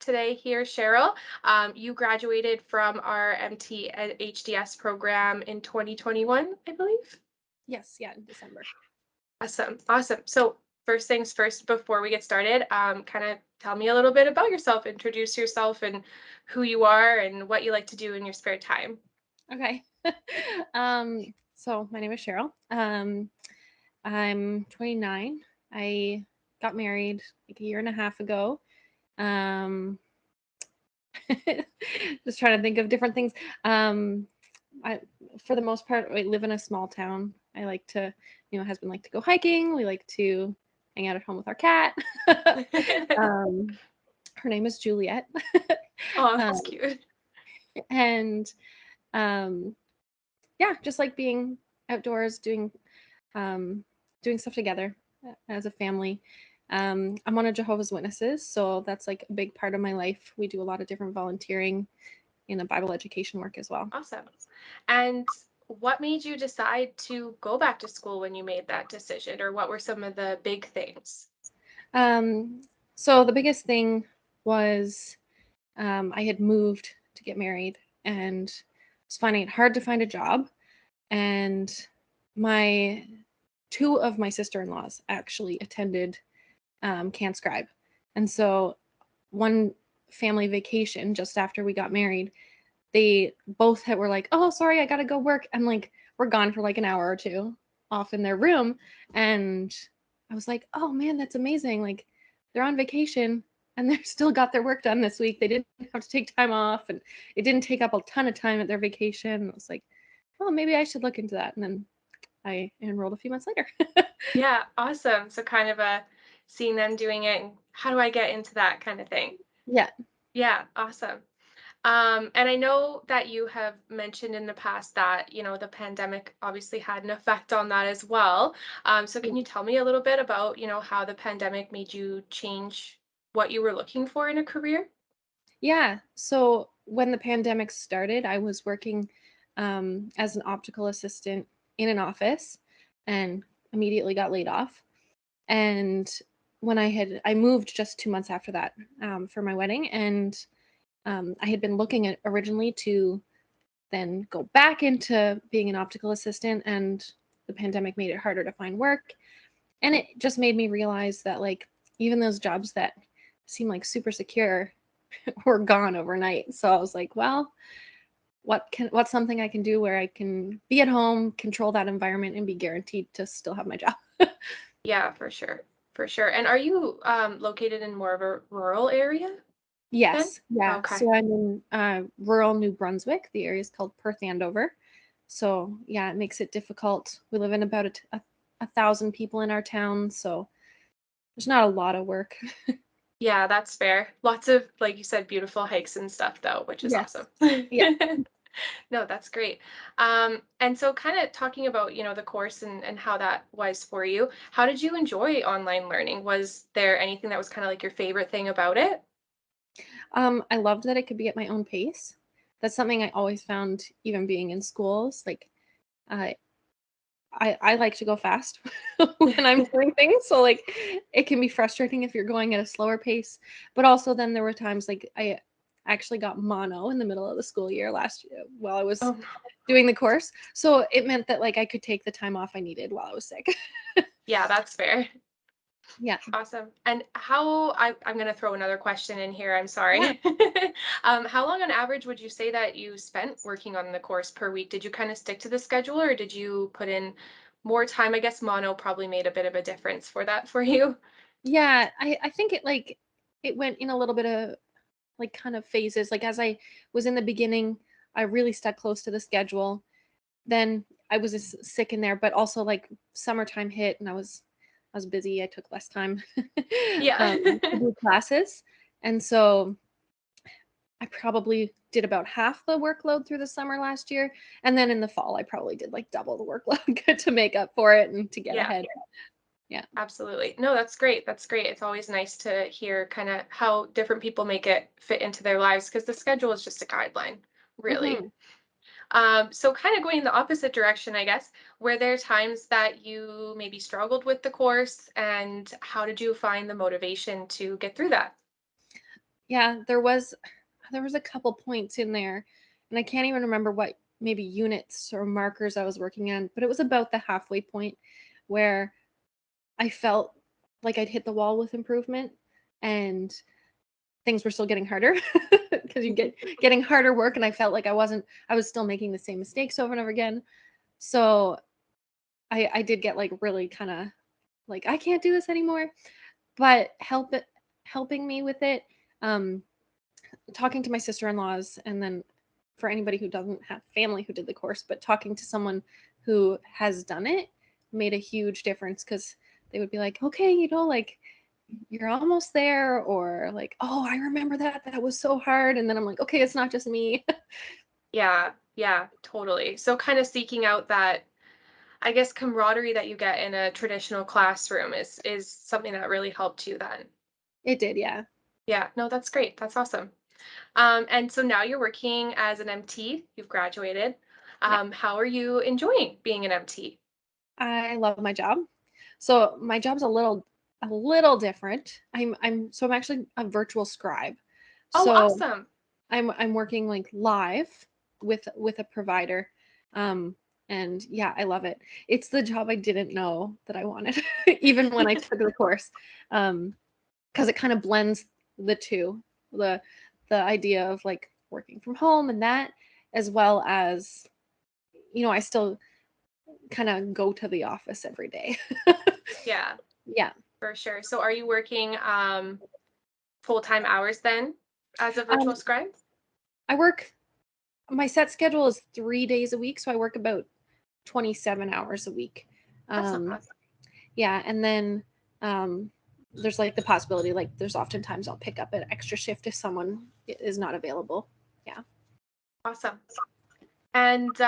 today here, Sheryl. You graduated from our MT and HDS program in 2021, I believe. Yes, yeah, in December. Awesome, awesome. So first things first, before we get started, kind of tell me a little bit about yourself. Introduce yourself and who you are and what you like to do in your spare time. Okay. So my name is Cheryl. I'm 29. I got married like a year and a half ago. Um, just trying to think of different things. Um, I, for the most part, I live in a small town. I like to, husband like to go hiking. We like to hang out at home with our cat. um, Her name is Juliet. Oh, um, that's cute. and um, yeah, just like being outdoors, um, doing stuff together as a family. I'm one of Jehovah's Witnesses, so that's like a big part of my life. We do a lot of different volunteering in a Bible education work as well. Awesome. And what made you decide to go back to school when you made that decision, or what were some of the big things? Um, so the biggest thing was I had moved to get married and was finding it hard to find a job. And my two of my sister-in-laws actually attended CanScribe. And so one family vacation just after we got married, they both were like, "Oh, sorry, I gotta go work." And like, we're gone for like an hour or two off in their room. And I was like, "Oh man, that's amazing. Like, they're on vacation and they're still got their work done this week. They didn't have to take time off and it didn't take up a ton of time at their vacation." And I was like, "Oh, maybe I should look into that." And then I enrolled a few months later. Yeah, awesome. So kind of a seeing them doing it and how do I get into that kind of thing. Yeah. Yeah, awesome. And I know that you have mentioned in the past that, the pandemic obviously had an effect on that as well. So can you tell me a little bit about, how the pandemic made you change what you were looking for in a career? Yeah. So when the pandemic started, I was working as an optical assistant in an office and immediately got laid off. And when I moved just 2 months after that for my wedding, and I had been looking at originally to then go back into being an optical assistant, and the pandemic made it harder to find work. And it just made me realize that like even those jobs that seem like super secure were gone overnight. So I was like, well, what's something I can do where I can be at home, control that environment, and be guaranteed to still have my job? Yeah, for sure. For sure. And are you located in more of a rural area then? Yes, yeah. Okay. So I'm in rural New Brunswick. The area is called Perth Andover. So yeah, it makes it difficult. We live in about a thousand people in our town, so there's not a lot of work. Yeah, that's fair. Lots of, like you said, beautiful hikes and stuff though, which is awesome. Yes. Yeah. No, that's great. And so kind of talking about, the course and how that was for you, how did you enjoy online learning? Was there anything that was kind of like your favorite thing about it? I loved that I could be at my own pace. That's something I always found, even being in schools. Like, uh, I like to go fast when I'm doing things. So like, it can be frustrating if you're going at a slower pace. But also, then there were times like I actually got mono in the middle of the school year last year while I was Oh, no. doing the course. So it meant that like I could take the time off I needed while I was sick. Yeah, that's fair. Yeah. Awesome. And I'm going to throw another question in here. I'm Yeah. sorry. How long on average would you say that you spent working on the course per week? Did you kind of stick to the schedule or did you put in more time? I guess mono probably made a bit of a difference for that for you. Yeah. I think it went in a little bit of like kind of phases. Like as I was in the beginning, I really stuck close to the schedule. Then I was sick in there, but also like summertime hit and I was busy. I took less time Yeah. to do classes. And so I probably did about half the workload through the summer last year. And then in the fall, I probably did like double the workload to make up for it and to get Yeah. ahead. Yeah. Absolutely. No, that's great. That's great. It's always nice to hear kind of how different people make it fit into their lives because the schedule is just a guideline, really. Hmm. So kind of going in the opposite direction, I guess, were there times that you maybe struggled with the course and how did you find the motivation to get through that? Yeah, there was a couple points in there, and I can't even remember what maybe units or markers I was working on, but it was about the halfway point where I felt like I'd hit the wall with improvement, and things were still getting harder because you get getting harder work, and I felt like I was still making the same mistakes over and over again. So I did get like really kind of like I can't do this anymore. But helping me with it, um, talking to my sister-in-laws, and then for anybody who doesn't have family who did the course, but talking to someone who has done it made a huge difference because they would be like, okay, like you're almost there, or like, oh, I remember that was so hard, and then I'm like, okay, it's not just me. Yeah, yeah, totally. So kind of seeking out that, I guess, camaraderie that you get in a traditional classroom is something that really helped you then. It did, yeah. Yeah, no, that's great. That's awesome. And so now you're working as an MT. You've graduated. Yeah, How are you enjoying being an MT? I love my job. So my job's a little different. I'm actually a virtual scribe. Oh, So awesome. I'm working like live with a provider. Um and yeah, I love it. It's the job I didn't know that I wanted even when I took the course. Because it kind of blends the two. The the idea of like working from home and that, as well as I still kind of go to the office every day. Yeah, Yeah. for sure. So are you working full-time hours then as a Um virtual scribe? I work My set schedule is 3 days a week, so I work about 27 hours a week. That's not Um, bad. yeah, and then um, there's like the possibility, like there's oftentimes I'll pick up an extra shift if someone is not available. Yeah. Awesome. And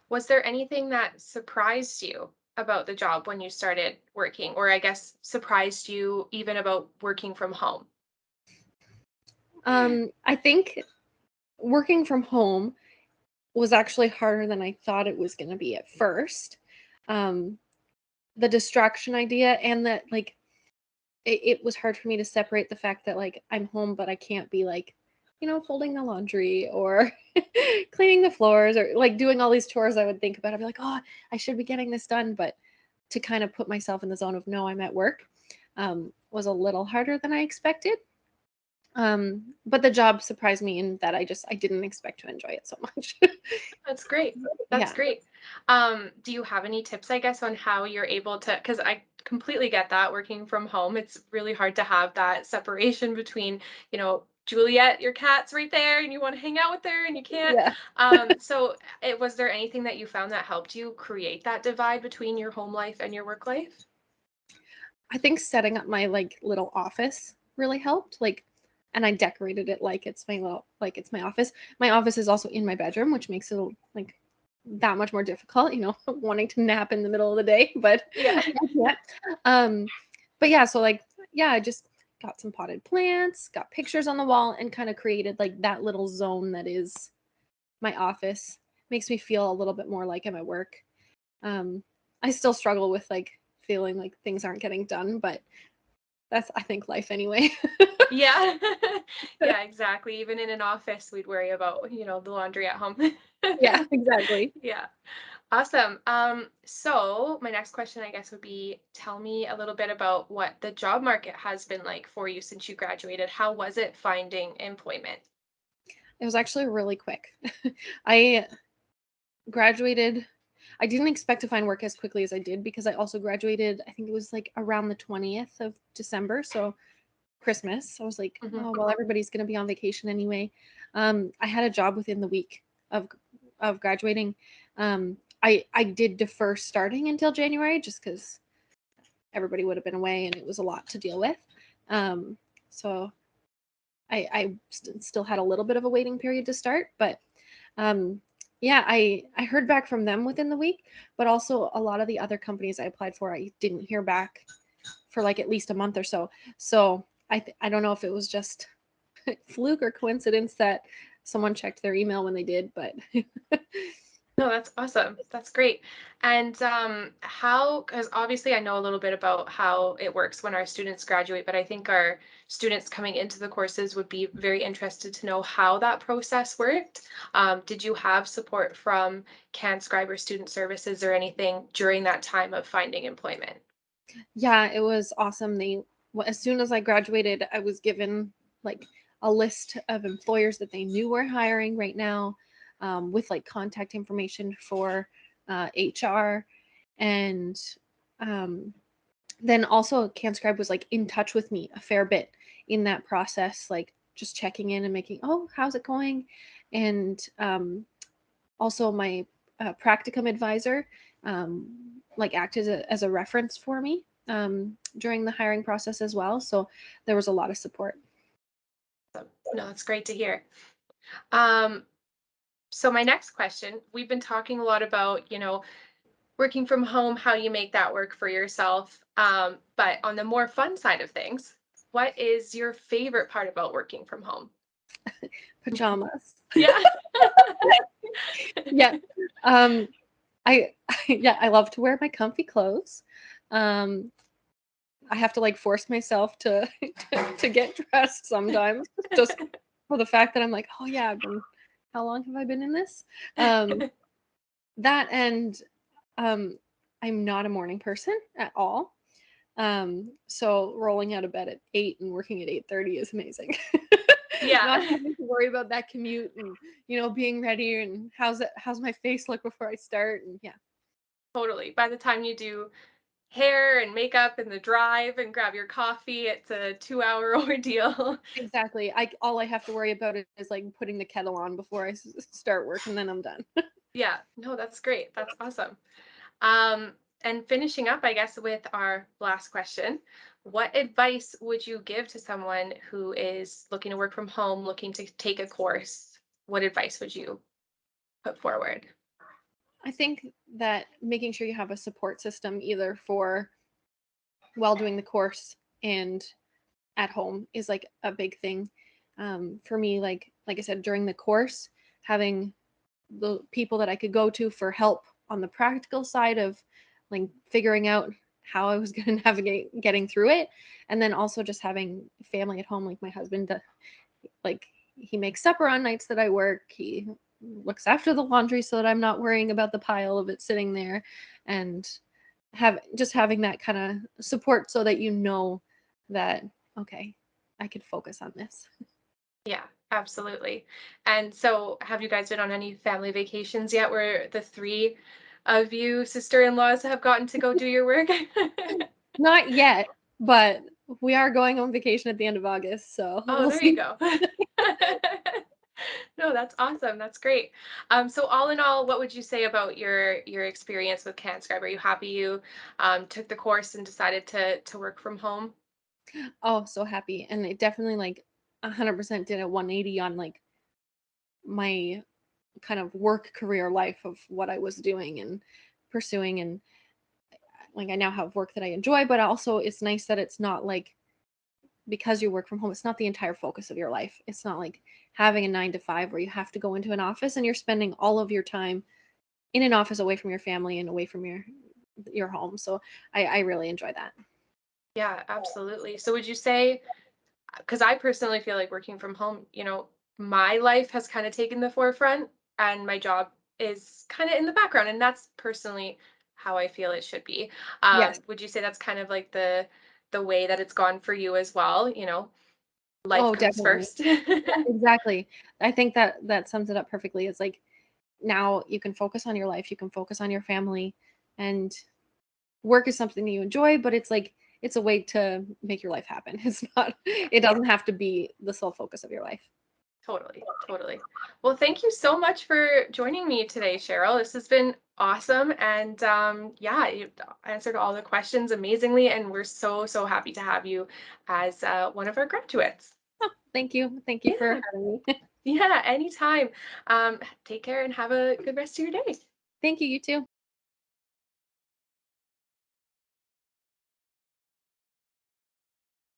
was there anything that surprised you about the job when you started working, or I guess surprised you even about working from home? I think working from home was actually harder than I thought it was going to be at first. Um, the distraction idea, and that like it was hard for me to separate the fact that like I'm home, but I can't be like, folding the laundry or cleaning the floors or like doing all these chores I would think about. I'd be like, oh, I should be getting this done. But to kind of put myself in the zone of no, I'm at work, was a little harder than I expected. But the job surprised me in that I didn't expect to enjoy it so much. That's great. That's Yeah. great. Do you have any tips, I guess, on how you're able to? Because I completely get that working from home, it's really hard to have that separation between, Juliet, your cat's right there, and you want to hang out with her, and you can't. Yeah. So, was there anything that you found that helped you create that divide between your home life and your work life? I think setting up my like little office really helped. Like, and I decorated it like it's my office. My office is also in my bedroom, which makes it like that much more difficult, wanting to nap in the middle of the day, but Yeah. yeah. Um, but yeah, so like yeah, I just got some potted plants, got pictures on the wall, and kind of created like that little zone that is my office. Makes me feel a little bit more like I'm at work. Um, I still struggle with like feeling like things aren't getting done, but that's I think life anyway. Yeah. Yeah, exactly. Even in an office, we'd worry about, the laundry at home. Yeah, exactly. Yeah. Awesome. So my next question, I guess, would be tell me a little bit about what the job market has been like for you since you graduated. How was it finding employment? It was actually really quick. I graduated. I didn't expect to find work as quickly as I did because I also graduated, I think it was like around the 20th of December, so Christmas. I was like, Hmm. oh, well, everybody's going to be on vacation anyway. I had a job within the week of of graduating. I did defer starting until January just because everybody would have been away and it was a lot to deal with. Um, so I still had a little bit of a waiting period to start, but um, yeah, I heard back from them within the week, but also a lot of the other companies I applied for, I didn't hear back for like at least a month or so. So I don't know if it was just fluke or coincidence that someone checked their email when they did, but No, that's awesome. That's great. And how, because obviously I know a little bit about how it works when our students graduate, but I think our students coming into the courses would be very interested to know how that process worked. Did you have support from CanScribe or student services or anything during that time of finding employment? Yeah, it was awesome. As soon as I graduated, I was given like a list of employers that they knew were hiring right now, with like contact information for HR, and um, then also CanScribe was like in touch with me a fair bit in that process, like just checking in and making, oh, how's it going, and also my practicum advisor like acted as a reference for me during the hiring process as well. So there was a lot of support. So, no, that's great to hear. Um, so my next question, we've been talking a lot about, working from home, how you make that work for yourself. But on the more fun side of things, what is your favorite part about working from home? Pajamas. Yeah. Yeah. um I yeah, I love to wear my comfy clothes. um I have to like force myself to to get dressed sometimes, just for the fact that I'm like, oh yeah, how long have I been in this? That and um I'm not a morning person at all. So rolling out of bed at 8 and working at 8:30 is amazing. Not Yeah, having to worry about that commute and, being ready and how's my face look before I start, and yeah. totally. By the time you do hair and makeup and the drive and grab your coffee, it's a 2-hour ordeal. Exactly. All I have to worry about is like putting the kettle on before I start work, and then I'm done. Yeah, no, that's great. That's awesome. Um, and finishing up, I guess, with our last question, what advice would you give to someone who is looking to work from home, looking to take a course? What advice would you put forward? I think that making sure you have a support system either for while doing the course and at home is like a big thing. For me, like I said, during the course, having the people that I could go to for help on the practical side of like figuring out how I was going to navigate getting through it, and then also just having family at home, like my husband, like he makes supper on nights that I work. He looks after the laundry so that I'm not worrying about the pile of it sitting there, and having that kind of support so that that okay, I could focus on this. Yeah, absolutely. And so, have you guys been on any family vacations yet where the three of you sister-in-laws have gotten to go do your work? Not yet, but we are going on vacation at the end of August, so Oh, we'll there you see. go. No, that's awesome. That's great. So all in all, what would you say about your experience with CanScribe? Are you happy you took the course and decided to work from home? Oh, so happy. And it definitely like 100% did a 180 on like my kind of work career life of what I was doing and pursuing, and like I now have work that I enjoy, but also it's nice that it's not like because you work from home, it's not the entire focus of your life. It's not like having a 9 to 5 where you have to go into an office and you're spending all of your time in an office away from your family and away from your home. So I really enjoy that. Yeah, absolutely. So would you say, because I personally feel like working from home, my life has kind of taken the forefront and my job is kind of in the background, and that's personally how I feel it should be. Yes. Would you say that's kind of like the way that it's gone for you as well? Life Oh, comes definitely. first. Yeah, exactly. I think that sums it up perfectly. It's like now you can focus on your life, you can focus on your family, and work is something that you enjoy, but it's a way to make your life happen. It doesn't have to be the sole focus of your life. Totally, totally. Well, thank you so much for joining me today, Cheryl. This has been awesome. And yeah, you answered all the questions amazingly. And we're so, so happy to have you as one of our graduates. Oh, thank you. Thank you for Yeah, having me. yeah, anytime. Take care and have a good rest of your day. Thank you, you too.